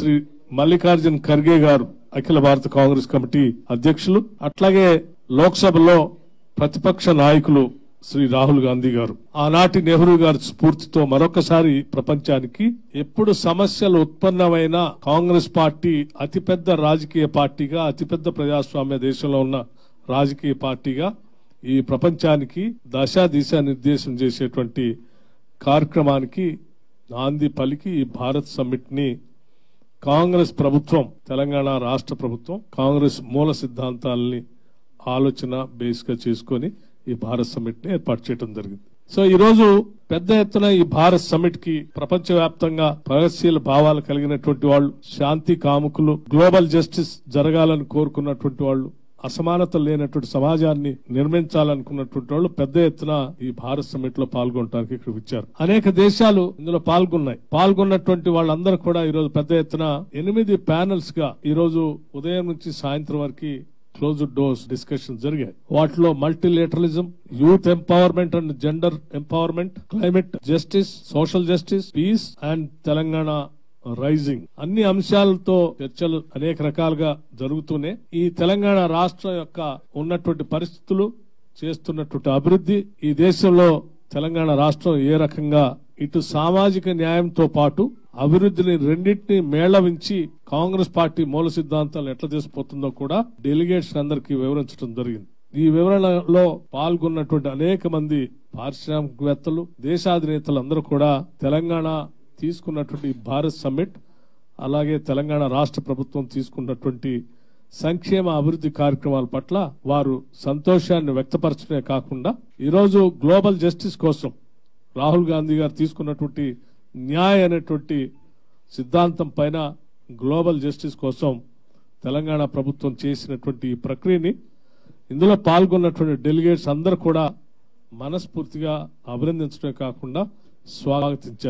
శ్రీ మల్లికార్జున్ ఖర్గే గారు అఖిల భారత కాంగ్రెస్ కమిటీ అధ్యక్షులు, అట్లాగే లోక్సభలో ప్రతిపక్ష నాయకులు శ్రీ రాహుల్ గాంధీ గారు, ఆనాటి నెహ్రూ గారి స్ఫూర్తితో మరొకసారి ప్రపంచానికి ఎప్పుడు సమస్యలు ఉత్పన్నమైన కాంగ్రెస్ పార్టీ అతిపెద్ద రాజకీయ పార్టీగా, అతిపెద్ద ప్రజాస్వామ్య దేశంలో ఉన్న రాజకీయ పార్టీగా ఈ ప్రపంచానికి దిశా నిర్దేశం చేసేటువంటి కార్యక్రమానికి నాంది పలికి ఈ భారత్ సమ్మిట్ ని కాంగ్రెస్ ప్రభుత్వం, తెలంగాణ రాష్ట్ర ప్రభుత్వం కాంగ్రెస్ మూల సిద్ధాంతాలని ఆలోచన బేస్ గా చేసుకుని ఈ భారత్ సమ్మిట్ ని ఏర్పాటు చేయడం జరిగింది. సో ఈ రోజు పెద్ద ఎత్తున ఈ భారత్ సమ్మిట్ కి ప్రపంచవ్యాప్తంగా ప్రగతిశీల భావాలు కలిగినటువంటి వాళ్ళు, శాంతి కాముకులు, గ్లోబల్ జస్టిస్ జరగాలని కోరుకున్నటువంటి వాళ్ళు, అసమానతలు లేనటువంటి సమాజాన్ని నిర్మించాలనుకున్నటువంటి వాళ్ళు పెద్ద ఎత్తున ఈ భారత్ సమ్మిట్ లో పాల్గొనడానికి ఇక్కడ వచ్చారు. అనేక దేశాలు ఇందులో పాల్గొన్నటువంటి వాళ్ళందరూ కూడా ఈ రోజు పెద్ద ఎత్తున 8 ప్యానెల్స్ గా ఈ రోజు ఉదయం నుంచి సాయంత్రం వరకు క్లోజ్డ్ డోర్స్ డిస్కషన్ జరిగాయి. వాటిలో multilateralism, youth empowerment and gender empowerment, climate justice, social justice, peace and Telangana rising అన్ని అంశాలతో చర్చలు అనేక రకాలుగా జరుగుతూనే ఈ తెలంగాణ రాష్ట్రం యొక్క ఉన్నటువంటి పరిస్థితులు, చేస్తున్నటువంటి అభివృద్ధి, ఈ దేశంలో తెలంగాణ రాష్ట్రం ఏ రకంగా ఇటు సామాజిక న్యాయంతో పాటు అభివృద్ధిని రెండింటినీ మేళవించి కాంగ్రెస్ పార్టీ మూల సిద్ధాంతాలు ఎట్లా తీసుకుపోతుందో కూడా డెలిగేట్స్ అందరికీ వివరించడం జరిగింది. ఈ వివరణలో పాల్గొన్నటువంటి అనేక మంది పారిశ్రామికవేత్తలు, దేశాధినేతలు అందరూ కూడా తెలంగాణ తీసుకున్నటువంటి భారత్ సమ్మిట్, అలాగే తెలంగాణ రాష్ట్ర ప్రభుత్వం తీసుకున్నటువంటి సంక్షేమ అభివృద్ధి కార్యక్రమాల పట్ల వారు సంతోషాన్ని వ్యక్తపరచడమే కాకుండా ఈరోజు గ్లోబల్ జస్టిస్ కోసం రాహుల్ గాంధీ గారు తీసుకున్నటువంటి న్యాయ అనేటువంటి సిద్ధాంతం పైన గ్లోబల్ జస్టిస్ కోసం తెలంగాణ ప్రభుత్వం చేసినటువంటి ఈ ప్రక్రియని ఇందులో పాల్గొన్నటువంటి డెలిగేట్స్ అందరూ కూడా మనస్ఫూర్తిగా అభినందించడమే కాకుండా స్వాగతించారు.